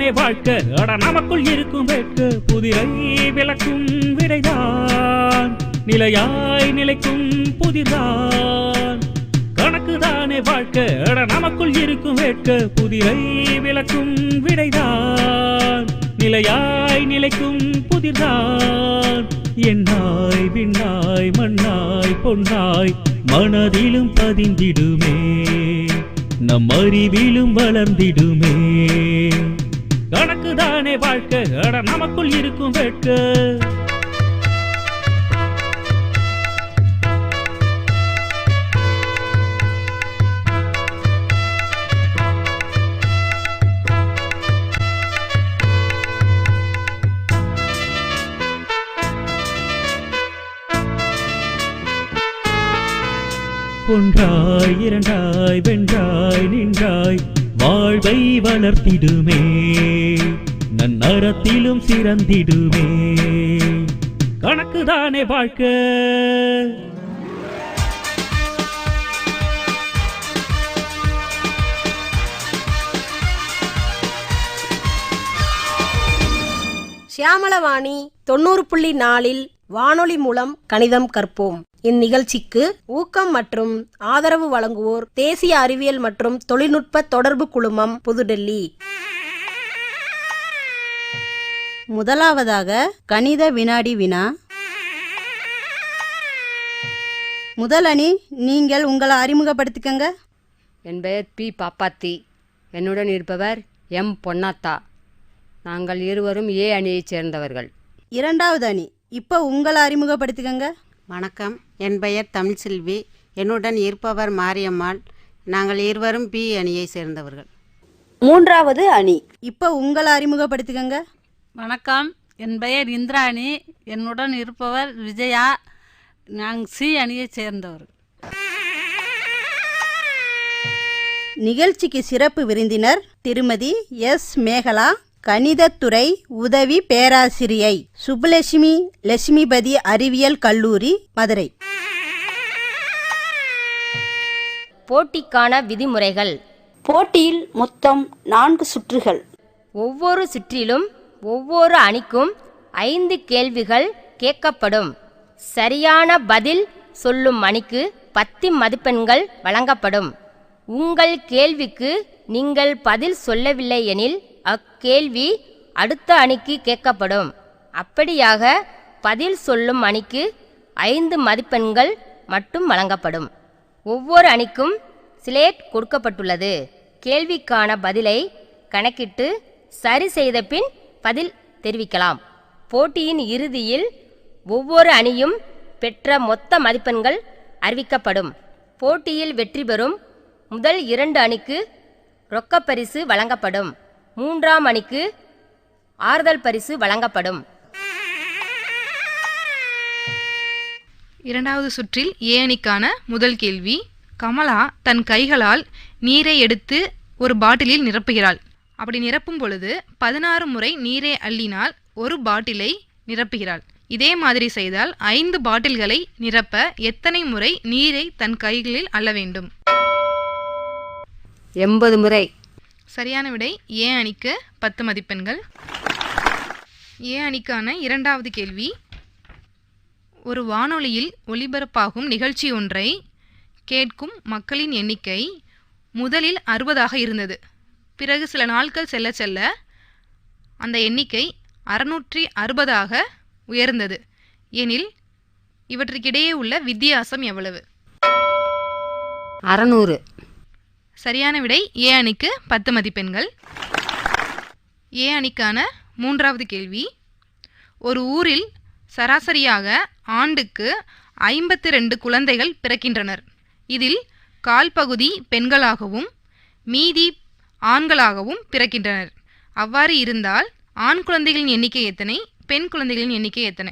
தானே வாழ்க்கை அட நமக்குள் இருக்கும் வெட்க புதிரை விளக்கும் விடைதான் நிலையாய் நிலைக்கும் புதிர்தான் கணக்கு தானே வாழ்க்கை அட நமக்குள் இருக்கும் வெட்க புதிரை விளக்கும் விடைதான் நிலையாய் நிலைக்கும் புதிர்தான் எண்ணாய் விண்ணாய் மண்ணாய் பொன்னாய் மனதிலும் பதிந்திடுமே நம் அறிவிலும் வளர்ந்திடுமே கணக்கு தானே வாழ்க்கை அட நமக்குள் இருக்கும் வெட்க ஒன்றாய் இரண்டாய் வென்றாய் நின்றாய் வாழ்வை வளர்த்திடுமே நன்னறத்திலும் சிறந்திடுமே கணக்குதானே வாழ்க்கை சியாமளவாணி 90.4 வானொலி மூலம் கணிதம் கற்போம். இந்நிகழ்ச்சிக்கு ஊக்கம் மற்றும் ஆதரவு வழங்குவோர் தேசிய அறிவியல் மற்றும் தொழில்நுட்ப தொடர்பு குழுமம், புதுடெல்லி. முதலாவதாக கணித வினாடி வினா. முதல் அணி, நீங்கள் உங்களை அறிமுகப்படுத்திக்கங்க. என் பெயர் பி. பாப்பாத்தி. என்னுடன் இருப்பவர் எம். பொன்னாத்தா. நாங்கள் இருவரும் ஏ அணியைச் சேர்ந்தவர்கள். இரண்டாவது அணி, இப்போ உங்களை அறிமுகப்படுத்திக்கங்க. வணக்கம், என் பெயர் தமிழ்செல்வி. என்னுடன் இருப்பவர் மாரியம்மாள். நாங்கள் இருவரும் பி அணியை சேர்ந்தவர்கள். மூன்றாவது அணி, இப்போ உங்களை அறிமுகப்படுத்திக்கங்க. வணக்கம், என் பெயர் இந்திராணி. என்னுடன் இருப்பவர் விஜயா. நாங்கள் சி அணியைச் சேர்ந்தவர். நிகழ்ச்சிக்கு சிறப்பு விருந்தினர் திருமதி எஸ். மேகலா, கணிதத்துறை உதவி பேராசிரியை, சுப்புலட்சுமி லட்சுமிபதி அறிவியல் கல்லூரி, மதுரை. போட்டிக்கான விதிமுறைகள். போட்டியில் மொத்தம் 4 சுற்றுகள். ஒவ்வொரு சுற்றிலும் ஒவ்வொரு அணிக்கும் 5 கேள்விகள் கேட்கப்படும். சரியான பதில் சொல்லும் அணிக்கு 10 மதிப்பெண்கள் வழங்கப்படும். உங்கள் கேள்விக்கு நீங்கள் பதில் சொல்லவில்லை எனில் அக்கேள்வி அடுத்த அணிக்கு கேட்கப்படும். அப்படியாக பதில் சொல்லும் அணிக்கு 5 மதிப்பெண்கள் மட்டும் வழங்கப்படும். ஒவ்வொரு அணிக்கும் ஸ்லேட் கொடுக்கப்பட்டுள்ளது. கேள்விக்கான பதிலை கணக்கிட்டு சரி செய்த பின் பதில் தெரிவிக்கலாம். போட்டியின் இறுதியில் ஒவ்வொரு அணியும் பெற்ற மொத்த மதிப்பெண்கள் அறிவிக்கப்படும். போட்டியில் வெற்றி பெறும் முதல் 2 அணிக்கு ரொக்கப்பரிசு வழங்கப்படும். 3ஆம் அணிக்கு ஆறுதல் பரிசு வழங்கப்படும். இரண்டாவது சுற்றில் ஏ அணிக்கான முதல் கேள்வி. கமலா தன் கைகளால் நீரை எடுத்து ஒரு பாட்டிலில் நிரப்புகிறாள். அப்படி நிரப்பும் பொழுது 16 முறை நீரை அள்ளினால் ஒரு பாட்டிலை நிரப்புகிறாள். இதே மாதிரி செய்தால் 5 பாட்டில்களை நிரப்ப எத்தனை முறை நீரை தன் கைகளில் அள்ள வேண்டும்? 80 முறை. சரியான விடை. ஏ அணிக்கு 10 மதிப்பெண்கள். ஏ அணிக்கான இரண்டாவது கேள்வி. ஒரு வானொலியில் ஒலிபரப்பாகும் நிகழ்ச்சி ஒன்றை கேட்கும் மக்களின் எண்ணிக்கை முதலில் 60ஆக இருந்தது. பிறகு சில நாட்கள் செல்ல செல்ல அந்த எண்ணிக்கை 660ஆக உயர்ந்தது. எனில் இவற்றுக்கிடையே உள்ள வித்தியாசம் எவ்வளவு? 600. சரியான விடை. ஏ அணிக்கு 10 மதிப்பெண்கள். ஏ அணிக்கான மூன்றாவது கேள்வி. ஒரு ஊரில் சராசரியாக ஆண்டுக்கு 52 குழந்தைகள் பிறக்கின்றனர். இதில் கால் பகுதி பெண்களாகவும் மீதி ஆண்களாகவும் பிறக்கின்றனர். அவ்வாறு இருந்தால் ஆண் குழந்தைகளின் எண்ணிக்கை எத்தனை, பெண் குழந்தைகளின் எண்ணிக்கை எத்தனை?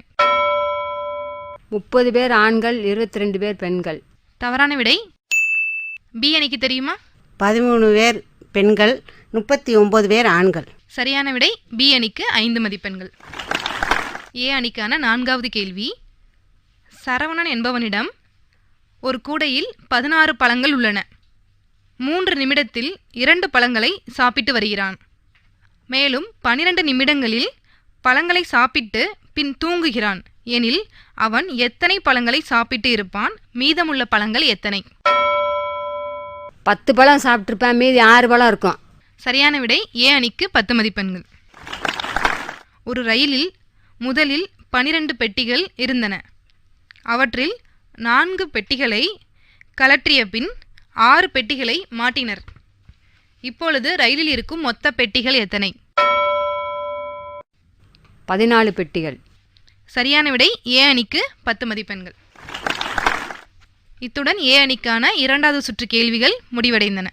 30 பேர் ஆண்கள், 22 பேர் பெண்கள். தவறான விடை. பி அணிக்கு தெரியுமா? 13 பேர் பெண்கள், 39 பேர் ஆண்கள். சரியான விடை. பி அணிக்கு 5 மதிப்பெண்கள். ஏ அணிக்கான 4வது கேள்வி. சரவணன் என்பவனிடம் ஒரு கூடையில் 16 பழங்கள் உள்ளன. 3 நிமிடத்தில் 2 பழங்களை சாப்பிட்டு வருகிறான். மேலும் 12 நிமிடங்களில் பழங்களை சாப்பிட்டு பின் தூங்குகிறான் எனில் அவன் எத்தனை பழங்களை சாப்பிட்டு இருப்பான்? மீதமுள்ள பழங்கள் எத்தனை? 10 பழம் சாப்பிட்ருப்பேன், மீதி 6 பழம் இருக்கும். சரியான விடை ஏ அணிக்கு 10 மதிப்பெண்கள். ஒரு ரயிலில் முதலில் 12 பெட்டிகள் இருந்தன. அவற்றில் 4 பெட்டிகளை கழற்றிய பின் 6 பெட்டிகளை மாட்டினர். இப்பொழுது ரயிலில் இருக்கும் மொத்த பெட்டிகள் எத்தனை? 14 பெட்டிகள். சரியான விடை ஏ அணிக்கு 10 மதிப்பெண்கள். இத்துடன் ஏ அணிக்கான 2வது சுற்று கேள்விகள் முடிவடைந்தன.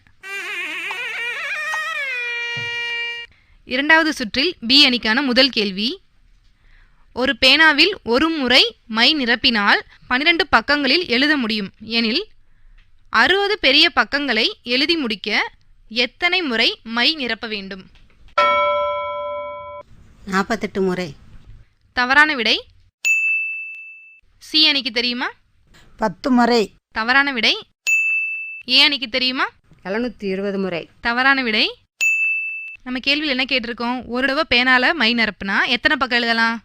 2வது சுற்றில் பி அணிக்கான முதல் கேள்வி. ஒரு பேனாவில் ஒரு முறை மை நிரப்பினால் 12 பக்கங்களில் எழுத முடியும் எனில் 60 பெரிய பக்கங்களை எழுதி முடிக்க எத்தனை முறை மை நிரப்ப வேண்டும்? 48 முறை. தவறான விடை. சி அணிக்கு தெரியுமா? 10 முறை. தவறான விடை. ஏ அணிக்கு தெரியுமா? 720 முறை. தவறான விடை. நம்ம கேள்வியில் என்ன கேட்டிருக்கோம்? ஒரு தடவை பேனால மை நிரப்புனா எத்தனை பக்கம் எழுதலாம்?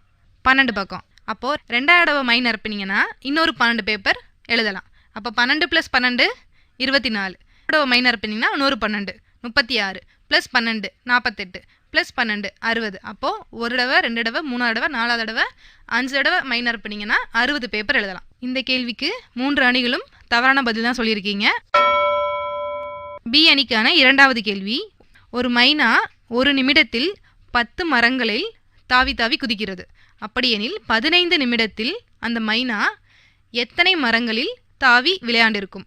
12 பக்கம். அப்போது 2வது தடவை மை நிரப்புனீங்கன்னா இன்னொரு 12 பேப்பர் எழுதலாம். அப்போ 12 + 12 24. தடவை மை நிரப்புனீங்கன்னா இன்னொரு 12 36 + 12 48 + 12 60. அப்போது ஒரு தடவை, 2 தடவை, 3வது தடவை, 4வது தடவை, 5 தடவை மை நிரப்புனீங்கன்னா 60 பேப்பர் எழுதலாம். இந்த கேள்விக்கு 3 அணிகளும் தவறான பதில் தான் சொல்லியிருக்கீங்க. பி அணிக்கான 2வது கேள்வி. ஒரு மைனா ஒரு நிமிடத்தில் 10 மரங்களில் தாவி தாவி குதிக்கிறது. அப்படியெனில் 15 நிமிடத்தில் அந்த மைனா எத்தனை மரங்களில் தாவி விளையாண்டிருக்கும்?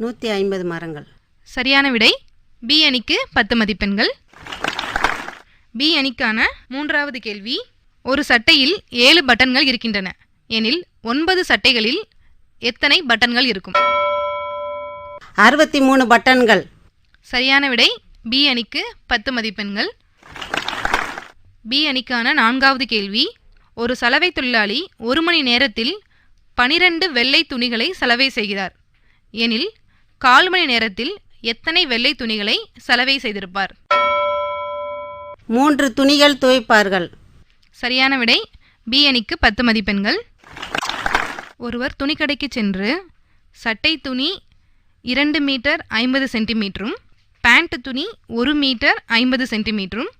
150 மரங்கள். சரியான விடை. பி அணிக்கு 10 மதிப்பெண்கள். பி அணிக்கான 3வது கேள்வி. ஒரு சட்டையில் 7 பட்டன்கள் இருக்கின்றன எனில் 9 சட்டைகளில் எத்தனை பட்டன்கள் இருக்கும்? 63 பட்டன்கள். சரியான விடை. பி அணிக்கு 10 மதிப்பெண்கள். பி அணிக்கான 4வது கேள்வி. ஒரு சலவை தொழிலாளி 1 மணி நேரத்தில் 12 வெள்ளை துணிகளை சலவை செய்கிறார் எனில் 1/4 மணி நேரத்தில் எத்தனை வெள்ளை துணிகளை சலவை செய்திருப்பார்? 3 துணிகள் துவைப்பார்கள். சரியான விடை. பி அணிக்கு 10 மதிப்பெண்கள். ஒருவர் துணிக்கடைக்கு சென்று சட்டை துணி 2 மீட்டர் 50 சென்டிமீட்டரும், பேண்ட் துணி 1 மீட்டர் 50 சென்டிமீட்டரும்,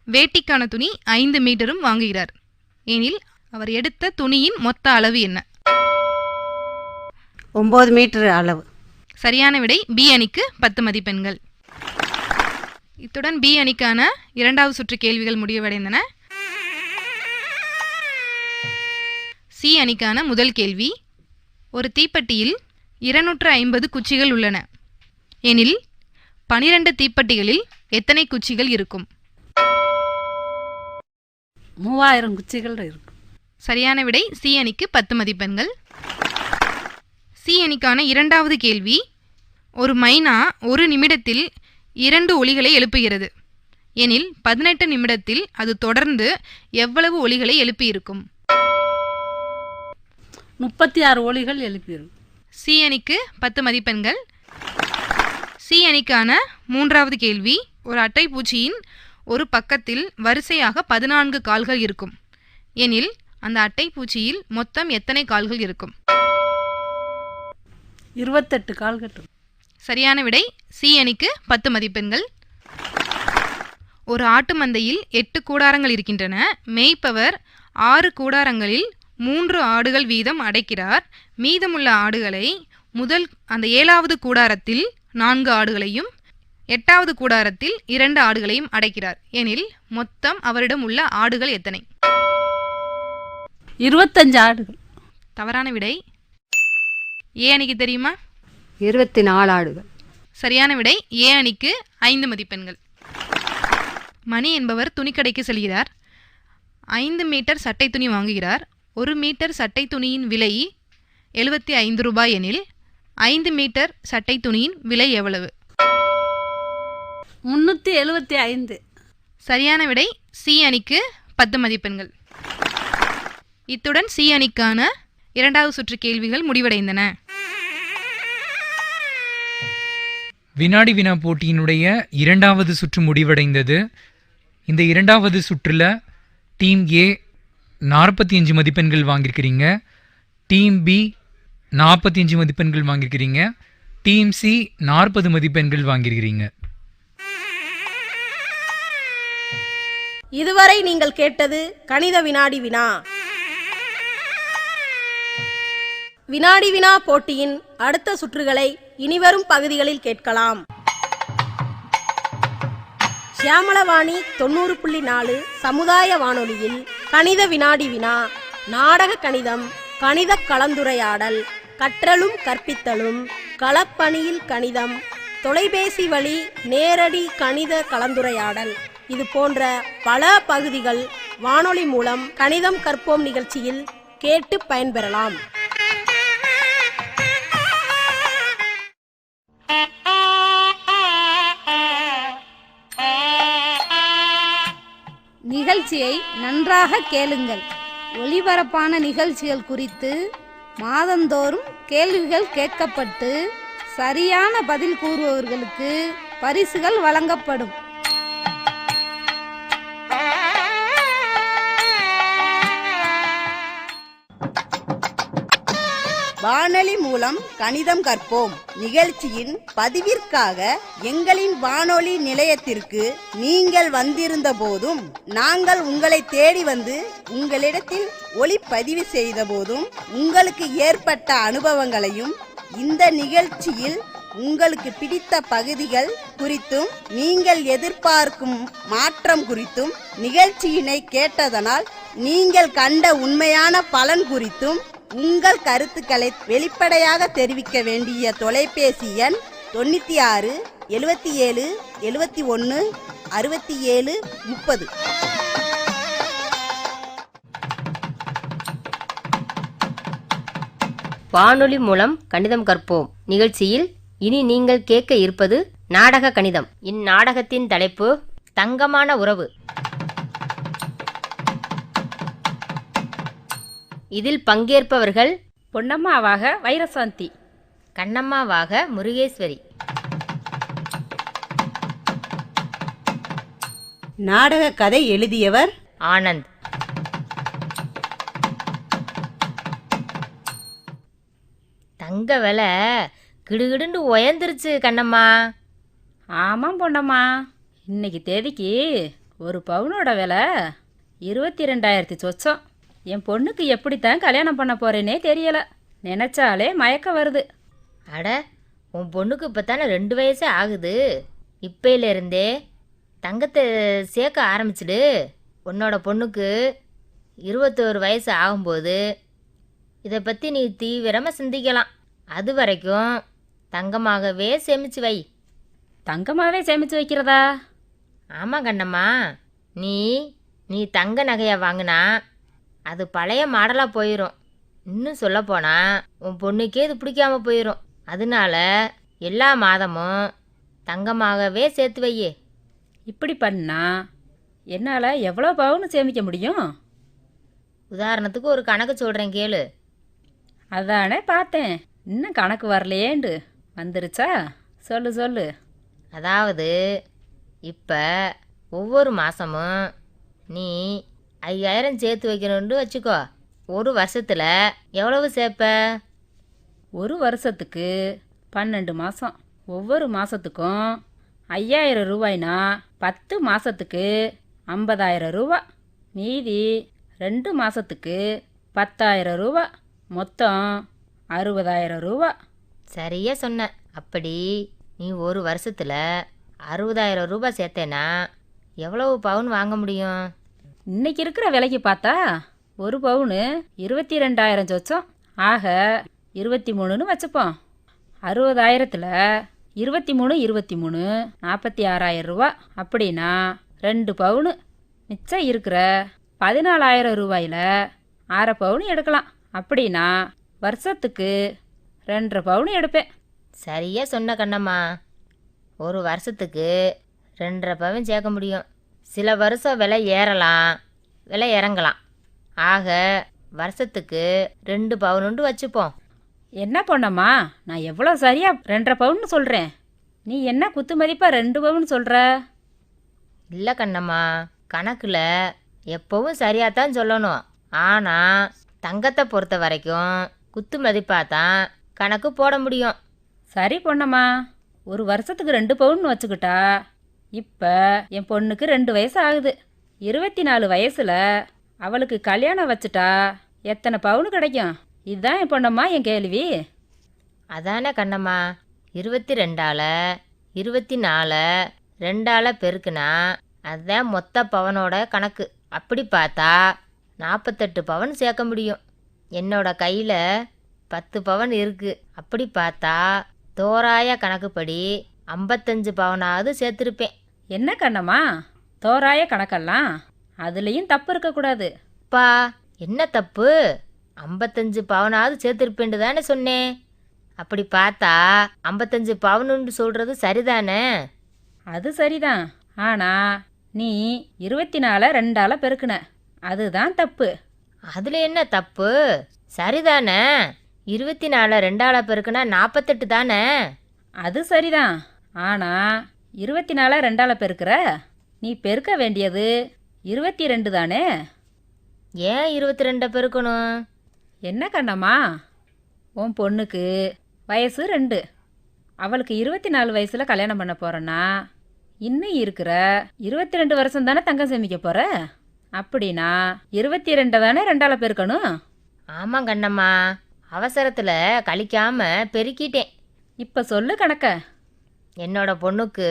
வேட்டிக்கான துணி 5 மீட்டரும் வாங்குகிறார் எனில் அவர் எடுத்த துணியின் மொத்த அளவு என்ன? 9 மீட்டர் அளவு. சரியான விடை. பி அணிக்கு 10 மதிப்பெண்கள். இத்துடன் பி அணிக்கான 2வது சுற்று கேள்விகள் முடிவடைந்தன. சி அணிக்கான முதல் கேள்வி. ஒரு தீப்பெட்டியில் 250 குச்சிகள் உள்ளன எனில் 12 தீப்பெட்டிகளில் எத்தனை குச்சிகள் இருக்கும்? 3000 குச்சிகள் இருக்கும். சரியான விடை. சி அணிக்கு 10 மதிப்பெண்கள். சி அணிக்கான 2வது கேள்வி. ஒரு மைனா ஒரு நிமிடத்தில் 2 ஒலிகளை எழுப்புகிறது எனில் 18 நிமிடத்தில் அது தொடர்ந்து எவ்வளவு ஒலிகளை எழுப்பியிருக்கும்? 36 ஒலிகள் எழுப்பியிருக்கும். சி அணிக்கு 10 மதிப்பெண்கள். சி அணிக்கான 3வது கேள்வி. ஒரு அட்டைப்பூச்சியின் ஒரு பக்கத்தில் வரிசையாக 14 கால்கள் இருக்கும் எனில் அந்த அட்டைப்பூச்சியில் மொத்தம் எத்தனை கால்கள் இருக்கும்? 28 கால்கள். சரியான விடை. சி அணிக்கு 10 மதிப்பெண்கள். ஒரு ஆட்டு மந்தையில் 8 கூடாரங்கள் இருக்கின்றன. மேய்ப்பவர் 6 கூடாரங்களில் 3 ஆடுகள் வீதம் அடைக்கிறார். மீதமுள்ள ஆடுகளை அந்த 7வது கூடாரத்தில் 4 ஆடுகளையும் 8வது கூடாரத்தில் 2 ஆடுகளையும் அடைக்கிறார் எனில் மொத்தம் அவரிடம் உள்ள ஆடுகள் எத்தனை? 25 ஆடுகள். தவறான விடை. ஏ அணிக்கு தெரியுமா? 24 ஆடுகள். சரியான விடை. ஏ அணிக்கு 5 மதிப்பெண்கள். மணி என்பவர் துணிக்கடைக்கு செல்கிறார். 5 மீட்டர் சட்டை துணி வாங்குகிறார். 1 மீட்டர் சட்டை துணியின் விலை 75 ரூபாய் எனில் 5 மீட்டர் சட்டை துணியின் விலை எவ்வளவு? 375. சரியான விடை. சி அணிக்கு 10 மதிப்பெண்கள். இத்துடன் சி அணிக்கான 2வது சுற்று கேள்விகள் முடிவடைந்தன. வினாடி வினா போட்டியினுடைய 2வது சுற்று முடிவடைந்தது. இந்த 2வது சுற்றில் டீம் ஏ 45 மதிப்பெண்கள் வாங்கியிருக்கிறீங்க, டீம் பி 45 மதிப்பெண்கள் வாங்கியிருக்கிறீங்க, டீம் சி 40 மதிப்பெண்கள் வாங்கியிருக்கிறீங்க. இதுவரை நீங்கள் கேட்டது கணித வினாடி வினா. வினாடி வினா போட்டியின் அடுத்த சுற்றுகளை இனிவரும் பகுதிகளில் கேட்கலாம். சியாமளவாணி 90.4 சமுதாய வானொலியில் கணித வினாடி வினா, நாடக கணிதம், கணித கலந்துரையாடல், கற்றலும் கற்பித்தலும், களப்பணியில் கணிதம், தொலைபேசி வழி நேரடி கணித கலந்துரையாடல், இது போன்ற பல பகுதிகள் வானொலி மூலம் கணிதம் கற்போம் நிகழ்ச்சியில் கேட்டு பயன்பெறலாம். நிகழ்ச்சியை நன்றாக கேளுங்கள். ஒளிபரப்பான நிகழ்ச்சிகள் குறித்து மாதந்தோறும் கேள்விகள் கேட்கப்பட்டு சரியான பதில் கூறுபவர்களுக்கு பரிசுகள் வழங்கப்படும். வானொலி மூலம் கணிதம் கற்போம் நிகழ்ச்சியின் பதிவிற்காக எங்களின் வானொலி நிலையத்திற்கு நீங்கள் வந்திருந்த போதும், நாங்கள் உங்களை தேடி வந்து உங்களிடத்தில் ஒளிப்பதிவு செய்த போதும் உங்களுக்கு ஏற்பட்ட அனுபவங்களையும், இந்த நிகழ்ச்சியில் உங்களுக்கு பிடித்த பகுதிகள் குறித்தும், நீங்கள் எதிர்பார்க்கும் மாற்றம் குறித்தும், நிகழ்ச்சியினை கேட்டதனால் நீங்கள் கண்ட உண்மையான பலன் குறித்தும் உங்கள் கருத்துக்களை வெளிப்படையாக தெரிவிக்க வேண்டிய தொலைபேசி எண் 96 77 71 67 30. வானொலி மூலம் கணிதம் கற்போம் நிகழ்ச்சியில் இனி நீங்கள் கேட்க இருப்பது நாடக கணிதம். இந்நாடகத்தின் தலைப்பு தங்கமான உறவு. இதில் பங்கேற்பவர்கள் பொன்னம்மாவாக வைரசாந்தி, கண்ணம்மாவாக முருகேஸ்வரி. நாடக கதை எழுதியவர் ஆனந்த். தங்க விலை கிடுகிடுன்னு உயர்ந்துருச்சு கண்ணம்மா. ஆமாம் பொன்னம்மா, இன்னைக்கு தேதிக்கு ஒரு பவுனோட விலை 22,000 சொச்சம். என் பொண்ணுக்கு எப்படித்தான் கல்யாணம் பண்ண போறேனே தெரியல, நினைச்சாலே மயக்கம் வருது. அட, உன் பொண்ணுக்கு இப்போ தானே 2 வயசே ஆகுது. இப்பையிலேருந்தே தங்கத்தை சேர்க்க ஆரம்பிச்சிடு. உன்னோட பொண்ணுக்கு 21 வயசு ஆகும்போது இதை பற்றி நீ தீவிரமாக சிந்திக்கலாம். அது வரைக்கும் தங்கமாகவே சேமிச்சு வை. தங்கமாகவே சேமித்து வைக்கிறதா? ஆமாம் கண்ணம்மா, நீ தங்க நகையை வாங்கினா அது பழைய மாடலாக போயிடும். இன்னும் சொல்லப்போனால் உன் பொண்ணுக்கே இது பிடிக்காம போயிடும். அதனால எல்லா மாதமும் தங்கமாகவே சேர்த்து வையே. இப்படி பண்ணா என்னால் எவ்வளோ பவுன் சேமிக்க முடியும்? உதாரணத்துக்கு ஒரு கணக்கு சொல்கிறேன் கேளு. அதானே பார்த்தேன், இன்னும் கணக்கு வரலையேண்டு. வந்துருச்சா? சொல்லு. அதாவது இப்போ ஒவ்வொரு மாதமும் நீ 5,000 சேர்த்து வைக்கணும்னு வச்சுக்கோ. ஒரு வருஷத்தில் எவ்வளவு சேர்ப்ப? ஒரு வருஷத்துக்கு 12 மாதம். ஒவ்வொரு மாதத்துக்கும் 5,000 ரூபாய்னா 10 மாதத்துக்கு 50,000 ரூபா. மீதி 2 மாதத்துக்கு 10,000 ரூபா. மொத்தம் 60,000 ரூபா. சரியா சொன்ன. அப்படி நீ ஒரு வருஷத்தில் 60,000 ரூபா சேர்த்தேன்னா எவ்வளவு பவுன் வாங்க முடியும்? இன்னைக்கு இருக்கிற விலைக்கு பார்த்தா ஒரு பவுனு 22,000 சொச்சம். ஆக 23ன்னு வச்சுப்போம். 60,000த்தில் 23 46,000 ரூபா. அப்படின்னா 2 பவுனு. மிச்சம் இருக்கிற 14,000 ரூபாயில் 6 பவுன் எடுக்கலாம். அப்படின்னா வருஷத்துக்கு 2.5 பவுன் எடுப்பேன். சரியா சொன்ன கண்ணம்மா. ஒரு வருஷத்துக்கு 2.5 பவுன் சேர்க்க முடியும். சில வருஷம் விலை ஏறலாம், விலை இறங்கலாம். ஆக வருஷத்துக்கு 2 பவுனுண்டு வச்சுப்போம். என்ன பொண்ணம்மா, நான் எவ்வளோ சரியாக 2.5 பவுன்னு சொல்கிறேன். நீ என்ன குத்து மதிப்பா 2 பவுன் சொல்கிற? இல்லை கண்ணம்மா, கணக்கில் எப்போவும் சரியாக தான் சொல்லணும். ஆனால் தங்கத்தை பொறுத்த வரைக்கும் குத்து மதிப்பாக தான் கணக்கு போட முடியும். சரி பொண்ணம்மா, ஒரு வருஷத்துக்கு 2 பவுன் வச்சுக்கிட்டா இப்போ என் பொண்ணுக்கு 2 வயசு ஆகுது. 24 வயசில் அவளுக்கு கல்யாணம் வச்சுட்டா எத்தனை பவுன் கிடைக்கும்? இதுதான் என் பொண்ணம்மா என் கேள்வி. அதானே கண்ணம்மா, 22ஆல் 24 2ஆல் பெருக்குனா அதுதான் மொத்த பவனோட கணக்கு. அப்படி பார்த்தா 48 பவன் சேர்க்க முடியும். என்னோட கையில் 10 பவன் இருக்குது. அப்படி பார்த்தா தோராய கணக்குப்படி 55 பவனாவது சேர்த்துருப்பேன். என்ன கண்ணம்மா தோராய கணக்கெல்லாம்? அதுலேயும் தப்பு இருக்கக்கூடாது. அப்பா, என்ன தப்பு? 55 பவனாவது சேர்த்துருப்பேன்னு தானே சொன்னேன். அப்படி பார்த்தா 55 பவுனுன்னு சொல்கிறது சரிதானே? அது சரிதான். ஆனால் நீ 24 2ஆல் பெருக்குன, அதுதான் தப்பு. அதில் என்ன தப்பு? சரிதானே? 24 2ஆல் பெருக்குனா 48 தானே? அது சரிதான். ஆனால் 24 2ஆல் பெருக்கிற, நீ பெருக்க வேண்டியது 22 தானே? ஏன் 22 பெருக்கணும்? என்ன கண்ணம்மா, உன் பொண்ணுக்கு வயசு 2, அவளுக்கு 24 வயசில் கல்யாணம் பண்ண போகிறேன்னா இன்னும் இருக்கிற 22 வருஷம் தானே தங்கம் சேமிக்க போகிற. அப்படின்னா 22 தானே 2ஆல் பெருக்கணும். ஆமாம் கண்ணம்மா, அவசரத்தில் கழிக்காமல் பெருக்கிட்டேன். இப்போ சொல்லு கணக்க. என்னோட பொண்ணுக்கு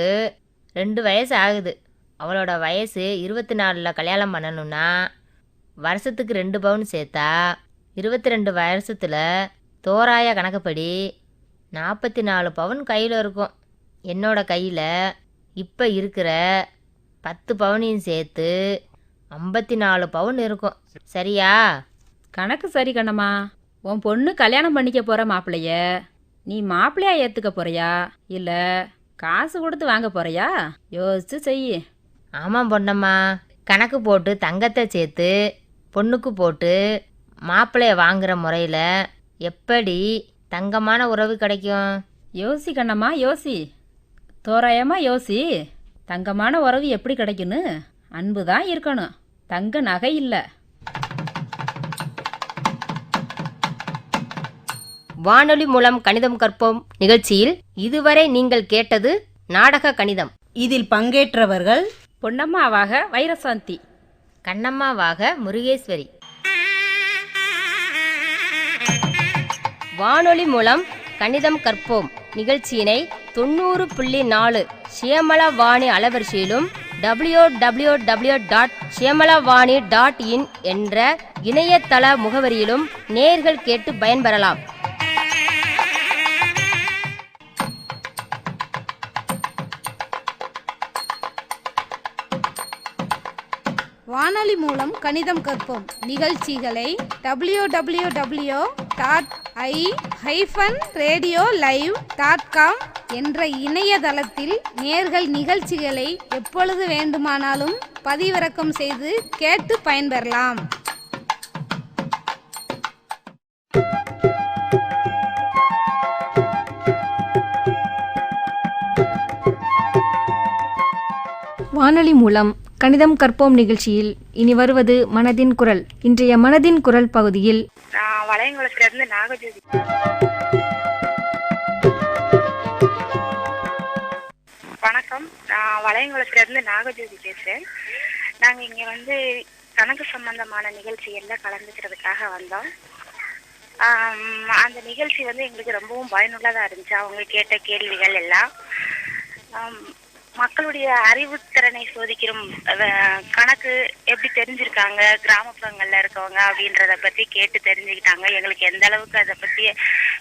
2 வயசு ஆகுது. அவளோட வயசு 24ல் கல்யாணம் பண்ணணும்னா வருஷத்துக்கு 2 பவுன் சேர்த்தா 22 வருஷத்தில் தோராய கணக்குப்படி 44 பவுன் கையில் இருக்கும். என்னோட கையில் இப்போ இருக்கிற 10 பவுனையும் சேர்த்து 54 பவுன் இருக்கும். சரியா? கணக்கு சரி கண்ணம்மா. உன் பொண்ணு கல்யாணம் பண்ணிக்க போகிற மாப்பிள்ளைய நீ மாப்பிள்ளையா ஏற்றுக்க போறியா இல்லை காசு கொடுத்து வாங்க போறியா? யோசிச்சு செய். ஆமாம் பொண்ணம்மா, கணக்கு போட்டு தங்கத்தை சேர்த்து பொண்ணுக்கு போட்டு மாப்பிள்ளைய வாங்குகிற முறையில் எப்படி தங்கமான உறவு கிடைக்கும்? யோசி கண்ணம்மா, யோசி. தோராயமாக யோசி. தங்கமான உறவு எப்படி கிடைக்குன்னு? அன்பு தான் இருக்கணும், தங்க நகை இல்லை. வானொலி மூலம் கணிதம் கற்போம் நிகழ்ச்சியில் இதுவரை நீங்கள் கேட்டது நாடக கணிதம். இதில் பங்கேற்றவர்கள் பொன்னம்மாவாக வைரசாந்தி, கண்ணம்மாவாக முருகேஸ்வரி. வானொலி மூலம் கணிதம் கற்போம் நிகழ்ச்சியினை 90.4 சியமலவாணி அலைவரிசையிலும் www.சியமலவாணி.in என்ற இணையதள முகவரியிலும் நேயர்கள் கேட்டு பயன்பெறலாம். வானொலி மூலம் கணிதம் கற்போம் நிகழ்ச்சிகளை www.i-radiolive.com என்ற இணையதளத்தில் நேர்கள் நிகழ்ச்சிகளை எப்பொழுது வேண்டுமானாலும் பதிவிறக்கம் செய்து கேட்டு பயன்பெறலாம். வானொலி மூலம் கணிதம் கற்போம் நிகழ்ச்சியில் இனி வருவது மனதின் குரல். இன்றைய மனதின் குரல் பகுதியில் நான் வளையங்குளத்திலிருந்து நாகஜோதி. வணக்கம், நான் வளையங்குளத்திலிருந்து நாகஜோதி பேசுகிறேன். நாங்கள் இங்கே வந்து கணக்கு சம்பந்தமான நிகழ்ச்சிகளில் கலந்துக்கிறதுக்காக வந்தோம். அந்த நிகழ்ச்சி வந்து எங்களுக்கு ரொம்பவும் பயனுள்ளதாக இருந்துச்சு. அவங்க கேட்ட கேள்விகள் எல்லாம் மக்களுடைய அறிவுத்திறனை சோதிக்கிற கணக்கு எப்படி தெரிஞ்சிருக்காங்க, கிராமப்புறங்கள்ல இருக்கவங்க அப்படின்றத பத்தி கேட்டு தெரிஞ்சுக்கிட்டாங்க. எங்களுக்கு எந்த அளவுக்கு அதை பற்றிய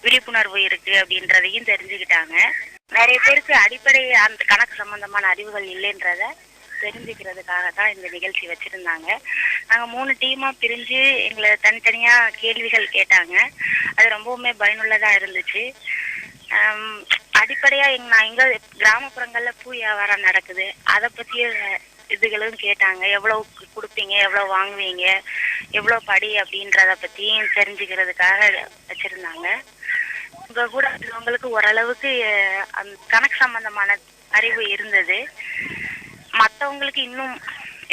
விழிப்புணர்வு இருக்கு அப்படின்றதையும் தெரிஞ்சுக்கிட்டாங்க. நிறைய பேருக்கு அடிப்படை அந்த கணக்கு சம்பந்தமான அறிவுகள் இல்லைன்றத தெரிஞ்சுக்கிறதுக்காக தான் இந்த நிகழ்ச்சி வச்சிருந்தாங்க. நாங்கள் 3 டீமாக பிரிஞ்சு எங்களை தனித்தனியா கேள்விகள் கேட்டாங்க. அது ரொம்பவுமே பயனுள்ளதாக இருந்துச்சு. அடிப்படையா நான் எங்க கிராமப்புறங்கள்ல பூ வியாபாரம் நடக்குது, அதை பத்திய இதுகளும் கேட்டாங்க. எவ்வளவு கொடுப்பீங்க, எவ்வளவு வாங்குவீங்க, எவ்வளவு படி அப்படின்றத பத்தியும் தெரிஞ்சுக்கிறதுக்காக வச்சிருந்தாங்க. உங்க கூட உங்களுக்கு ஓரளவுக்கு அந்த கணக்கு சம்பந்தமான அறிவு இருந்தது. மற்றவங்களுக்கு இன்னும்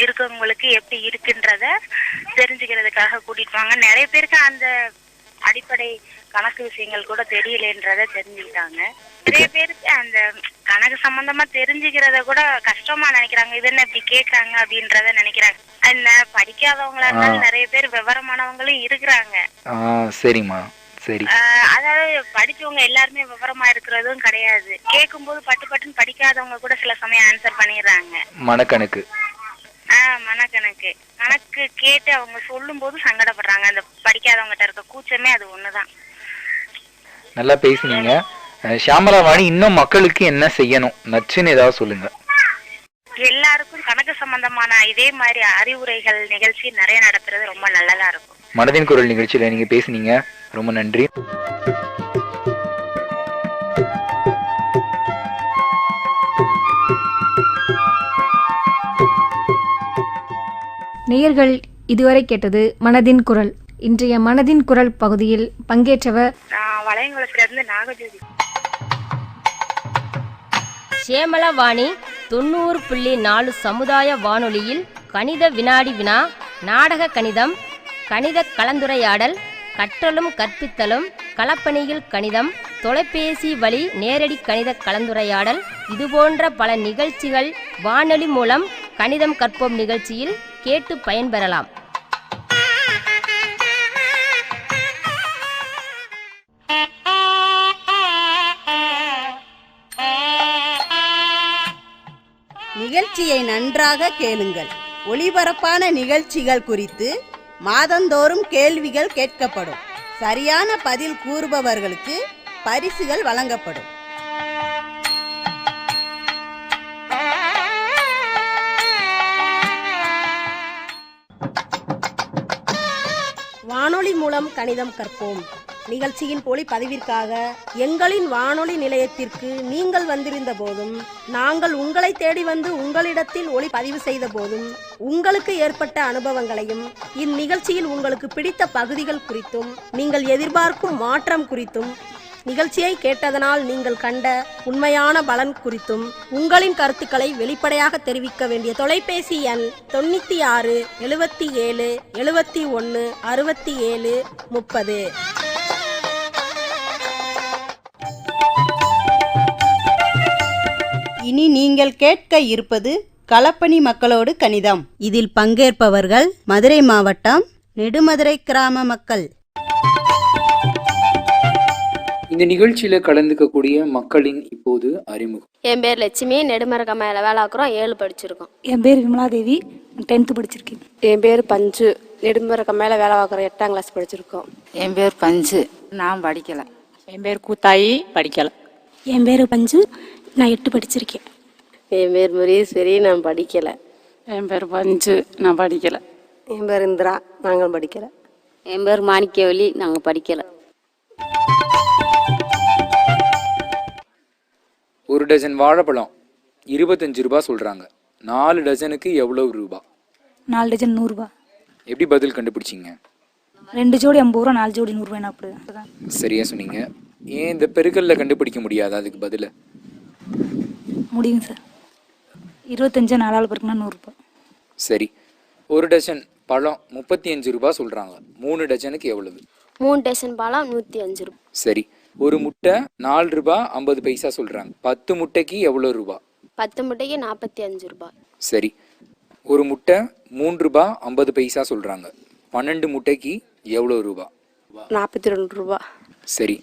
இருக்கவங்களுக்கு எப்படி இருக்குன்றத தெரிஞ்சுக்கிறதுக்காக கூட்டிட்டு வாங்க. நிறைய பேருக்கு அந்த அடிப்படை கணக்கு விஷயங்கள் கூட தெரியலன்றத தெரிஞ்சுக்கிட்டாங்க. நிறைய பேருக்கு அந்த கணக்கு சம்பந்தமா தெரிஞ்சுக்கிறத கூட கஷ்டமா நினைக்கிறாங்க. இது என்ன இப்படி கேட்கறாங்க அப்படின்றத நினைக்கிறாங்க. என்ன படிக்காதவங்களா இருந்தாலும் நிறைய பேர் விவரமானவங்களும் இருக்கிறாங்க. சரிம்மா, சரி. அதாவது படிச்சவங்க எல்லாருமே விவரமா இருக்கிறதும் கிடையாது. கேட்கும் போது பட்டுன்னு படிக்காதவங்க கூட சில சமயம் ஆன்சர் பண்ணிடுறாங்க. மனக்கணக்கு மனக்கணக்கு கணக்கு கேட்டு அவங்க சொல்லும் போது சங்கடப்படுறாங்க. அந்த படிக்காதவங்ககிட்ட இருக்க கூச்சமே அது ஒண்ணுதான். நல்லா பேசுனீங்க. ஷியாமலா வாணி, இன்னும் மக்களுக்கு என்ன செய்யணும் நச்சுன்னு ஏதாவது சொல்லுங்க. எல்லாருக்கும் கணக்கு சம்பந்தமான இதே மாதிரி அறிவுரைகள் நிகழ்ச்சி நிறைய நடத்துறது ரொம்ப நல்லதா இருக்கும். மனதின் குரல் நிகழ்ச்சியில நீங்க பேசுனீங்க, ரொம்ப நன்றி. நேயர்கள் இதுவரை கேட்டது மனதின் குரல். இன்றைய மனதின் குரல் பகுதியில் பங்கேற்றவர் வளையங்குளத்திலிருந்து நாகஜோதி. ஷியாமலா வாணி 90.4 சமுதாய வானொலியில் கணித வினாடி வினா, நாடக கணிதம், கணித கலந்துரையாடல், கற்றலும் கற்பித்தலும், களப்பணியில் கணிதம், தொலைபேசி வழி நேரடி கணித கலந்துரையாடல், இதுபோன்ற பல நிகழ்ச்சிகள் வானொலி மூலம் கணிதம் கற்போம் நிகழ்ச்சியில் கேட்டு பயன்பெறலாம். நிகழ்ச்சியை நன்றாக கேளுங்கள். ஒளிபரப்பான நிகழ்ச்சிகள் குறித்து மாதந்தோறும் கேள்விகள் கேட்கப்படும். சரியான பதில் கூறுபவர்களுக்கு பரிசுகள் வழங்கப்படும். வானொலி மூலம் கணிதம் கற்போம் நிகழ்ச்சியின் ஒளிப்பதிவிற்காக எங்களின் வானொலி நிலையத்திற்கு நீங்கள் வந்திருந்த போதும், நாங்கள் உங்களை தேடி வந்து உங்களிடத்தில் ஒளிப்பதிவு செய்த போதும் உங்களுக்கு ஏற்பட்ட அனுபவங்களையும், இந்நிகழ்ச்சியில் உங்களுக்கு பிடித்த பகுதிகள் குறித்தும், நீங்கள் எதிர்பார்க்கும் மாற்றம் குறித்தும், நிகழ்ச்சியை கேட்டதனால் நீங்கள் கண்ட உண்மையான பலன் குறித்தும் உங்களின் கருத்துக்களை வெளிப்படையாக தெரிவிக்க வேண்டிய தொலைபேசி எண் 96 77 71 67 30. இனி நீங்கள் கேட்க இருப்பது களப்பணி மக்களோடு கணிதம். இதில் பங்கேற்பவர்கள் மதுரை மாவட்டம் நெடுமதுரை கிராம மக்கள். இந்த நிகழ்ச்சியில கலந்துக்கக்கூடிய மக்களின் இப்போது அறிமுகம். என் பேர் லட்சுமி, நெடுமரக மேலே வேலை ஆக்குறோம், 7 படிச்சிருக்கோம். என் பேர் விமலாதேவி, 10th படிச்சிருக்கேன். என் பேர் பஞ்சு, நெடுமரக மேலே வேலை ஆக்குறோம், 8ஆம் கிளாஸ் படிச்சிருக்கோம். என் பேர் பஞ்சு, நான் படிக்கலை. என் பேர் கூத்தாயி, படிக்கலை. என் பேர் பஞ்சு, நான் 8 படிச்சிருக்கேன். என் பேர் முரீஸ்வரி, நான் படிக்கலை. என் பேர் பஞ்சு, நான் படிக்கலை. என் பேர் இந்திரா, நாங்கள் படிக்கலை. என் பேர் மாணிக்கவலி, நாங்கள் படிக்கலை. ஒரு டஜன் வாழைப்பழம் 25 ரூபாய் சொல்றாங்க. 4 டஜனுக்கு எவ்வளவு ரூபா? 4 டஜன் 100 ரூபாய். எப்படி பதில் கண்டுபிடிச்சிங்க? 2 ஜோடி 50 ரூபா, 4 ஜோடி 100 ரூபாய். அப்படிதான். சரியா சொன்னீங்க. ஏன் இந்த பெருக்கல்ல கண்டுபிடிக்க முடியாது? அதுக்கு பதில் முடியும் சார். 25 4 பெருக்குனா 100 ரூபாய். சரி, ஒரு டஜன் பழம் 35 ரூபாய் சொல்றாங்க. 3 டஜனுக்கு எவ்வளவு? 3 டஜன் பழம் 105 ரூபாய். சரி, ஒரு முட்டை 4 ரூபாய் 50 பைசா சொல்றாங்க. 10 முட்டைக்கு எவ்வளவு ரூபா? 10 முட்டைக்கு 45 ரூபாய். சரி, ஒரு முட்டை 3 ரூபாய் 50 பைசா சொல்றாங்க. 12 முட்டைக்கு எவ்வளவு ரூபா? 42 ரூபாய். சரி,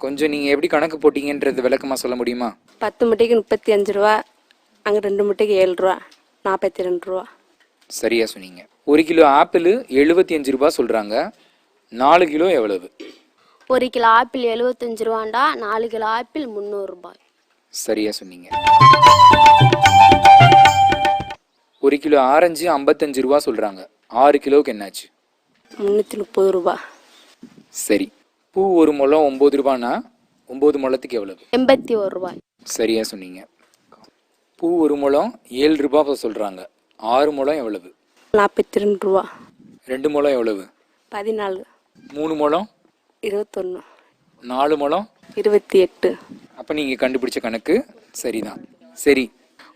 கொஞ்சம் நீங்க எப்படி கணக்கு போட்டீங்கன்றது விளக்கமா சொல்ல முடியுமா? 10 முட்டைக்கு 35 ரூபா, அங்கே 2 முட்டைக்கு 7 ரூபா, 42 ரூபா. சரியா சொன்னீங்க. 1 கிலோ ஆப்பிள் 75 ரூபாய் சொல்றாங்க. 4 கிலோ எவ்வளவு? 1 கிலோ ஆப்பிள் 75 ரூபாண்டா, 4 கிலோ ஆப்பிள் 300 ரூபாய். சரியா சொன்னீங்க. 1 கிலோ ஆரஞ்சு 55 ரூபாய் சொல்றாங்க. 6 கிலோவுக்கு என்னாச்சு? 330 ரூபாய். சரி, பூ ஒரு முழம் 9 ரூபானா 9 முழத்துக்கு எவ்வளவு? 81 ரூபாய். சரியா சொன்னீங்க. பூ ஒரு முழம் 7 ரூபாய் சொல்றாங்க. 6 முழம் எவ்வளவு? 42 ரூபாய். 2 முழம் எவ்வளவு? 14. 3 முழம்? 21. 4 முழம் 28. அப்போ நீங்கள் கண்டுபிடிச்ச கணக்கு சரிதான். சரி,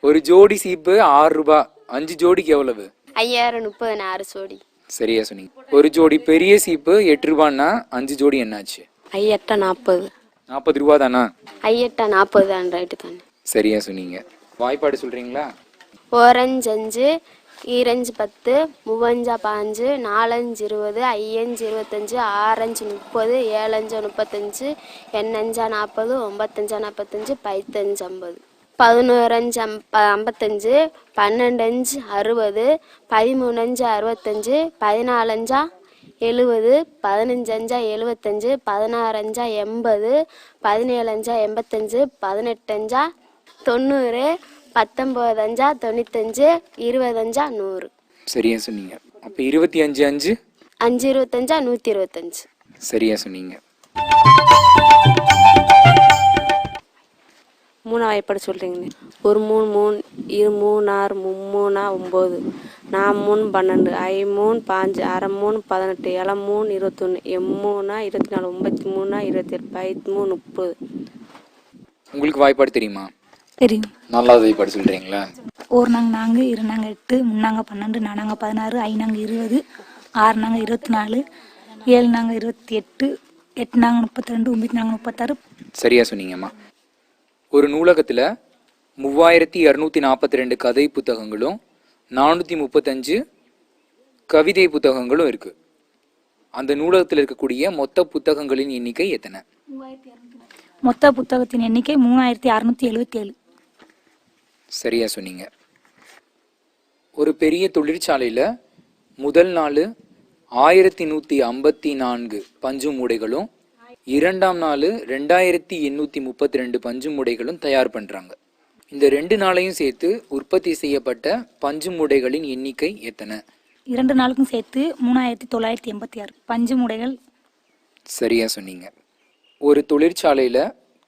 ஒரு ஜோடி சீப்பு 6 ரூபா, 5 ஜோடிக்கு எவ்வளவு? 5036 ஜோடி. சரியா சொன்னீங்க. ஒரு ஜோடி பெரிய சீப்பு 8 ரூபான்னா 5 ஜோடி என்னாச்சு? 8 40. 40 ரூபா தானா? 8 40 தான், ரைட்டு தானே. சரியா சொன்னீங்க. வாய்ப்பாடு சொல்றீங்களா? 4 5 5, 2 5 10, 3 5 15, 4 5 20, 5 25, 6 5 30, 7 5 35, 8 5 40, 9 5 45, 10 5 50, 11 5 55, 12 5 60, 13 5 65, 14 5 70, 15 5 75, 16 5 80, 17 5 85, 18 5 90, 19 5 95, 20 5 100. சரியா சொன்னீங்க. அப்போ 25 5 5 25 125. சரியா சொன்னீங்க. 3 வாய்ப்பாடு சொல்கிறீங்க. 1 3 3, 2 3 6, 3 9, 4 3 12, 5 3 5, 6 3 18, 7 3 21, 8 3 24, 9 3 27, 18 30. உங்களுக்கு வாய்ப்பாடு தெரியுமா? தெரியும். நாலாவது வாய்ப்பாடு சொல்றீங்களா? 1 நாங்க 4, 2 நாங்க 8, 3 நாங்க 12, 4 நாங்க 16, 5 நாங்க 20, 6 நாங்க 24, 7 நாங்க 28, 8 நாங்க 32, 9 நாங்க 36. சரியா சொன்னீங்கம்மா. ஒரு நூலகத்தில் 3242 கதை புத்தகங்களும் 435 கவிதை புத்தகங்களும் இருக்கு. அந்த நூலகத்தில் இருக்கக்கூடிய மொத்த புத்தகங்களின் எண்ணிக்கை எத்தனை? மொத்த புத்தகத்தின் எண்ணிக்கை 3677. சரியா சொன்னீங்க. ஒரு பெரிய தொழிற்சாலையில் முதல் நாள் 1154 பஞ்சு மூடைகளும், 2ஆம் நாள் 2832 பஞ்சு மூடைகளும் தயார் பண்ணுறாங்க. இந்த 2 நாளையும் சேர்த்து உற்பத்தி செய்யப்பட்ட பஞ்சு மூடைகளின் எண்ணிக்கை எத்தனை? 2 நாளுக்கும் சேர்த்து 3986 பஞ்சு மூடைகள். சரியா சொன்னீங்க. ஒரு தொழிற்சாலையில்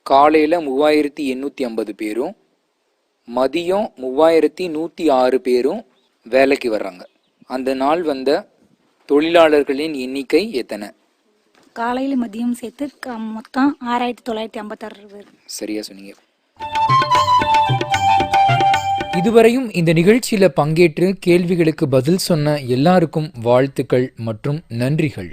காலையில் 3850 பேரும் மதியம் 3106 பேரும் வேலைக்கு வர்றாங்க. அந்த நாள் வந்த தொழிலாளர்களின் எண்ணிக்கை எத்தனை? காலையில் மதியம் சேர்த்து மொத்தம் 6956 பேர். சரியா சொன்னீங்க. இதுவரையும் இந்த நிகழ்ச்சியில பங்கேற்று கேள்விகளுக்கு பதில் சொன்ன எல்லாருக்கும் வாழ்த்துக்கள் மற்றும் நன்றிகள்.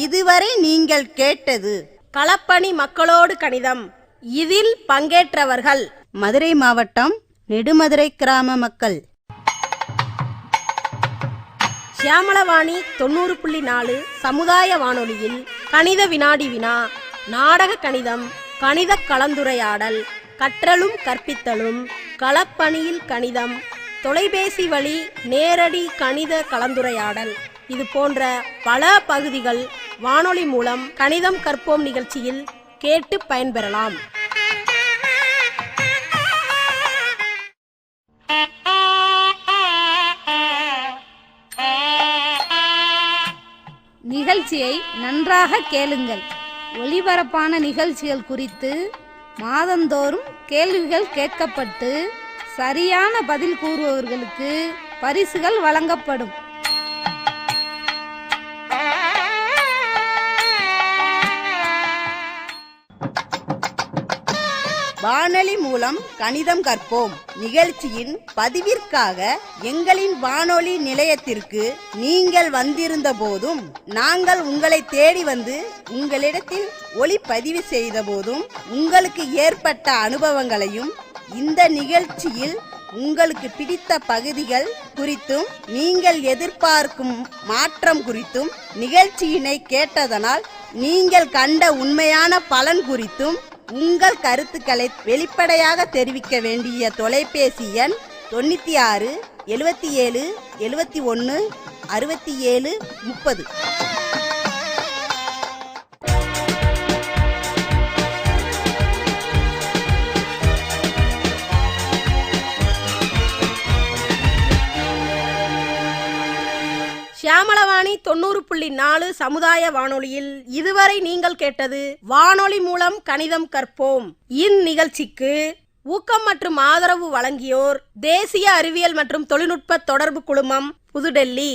இதுவரை நீங்கள் கேட்டது களப்பணி மக்களோடு கணிதம். இதில் பங்கேற்றவர்கள் மதுரை மாவட்டம் நெடுமதுரை கிராம மக்கள். சியாமளவாணி 90.4 சமுதாய வானொலியில் கணித வினாடி வினா, நாடக கணிதம், கணித கலந்துரையாடல், கற்றலும் கற்பித்தலும், களப்பணியில் கணிதம், தொலைபேசி வழி நேரடி கணித கலந்துரையாடல், இது போன்ற பல பகுதிகள் வானொலி மூலம் கணிதம் கற்போம் நிகழ்ச்சியில் கேட்டு பயன்பெறலாம். நிகழ்ச்சியை நன்றாக கேளுங்கள். ஒளிபரப்பான நிகழ்ச்சிகள் குறித்து மாதந்தோறும் கேள்விகள் கேட்கப்பட்டு சரியான பதில் கூறுபவர்களுக்கு பரிசுகள் வழங்கப்படும். வானொலி மூலம் கணிதம் கற்போம் நிகழ்ச்சியின் பதிவிற்காக எங்களின் வானொலி நிலையத்திற்கு நீங்கள் வந்திருந்த போதும், நாங்கள் உங்களை தேடி வந்து உங்களிடத்தில் ஒளிப்பதிவு செய்த போதும் உங்களுக்கு ஏற்பட்ட அனுபவங்களையும், இந்த நிகழ்ச்சியில் உங்களுக்கு பிடித்த பகுதிகள் குறித்தும், நீங்கள் எதிர்பார்க்கும் மாற்றம் குறித்தும், நிகழ்ச்சியினை கேட்டதனால் நீங்கள் கண்ட உண்மையான பலன் குறித்தும் உங்கள் கருத்துக்களை வெளிப்படையாக தெரிவிக்க வேண்டிய தொலைபேசி எண் 96 77 71 67 30. சியாமளவாணி 90.4 சமுதாய வானொலியில் இதுவரை நீங்கள் கேட்டது வானொலி மூலம் கணிதம் கற்போம். இந்நிகழ்ச்சிக்கு ஊக்கம் மற்றும் ஆதரவு வழங்கியோர் தேசிய அறிவியல் மற்றும் தொழில்நுட்ப தொடர்பு குழுமம், புதுடெல்லி.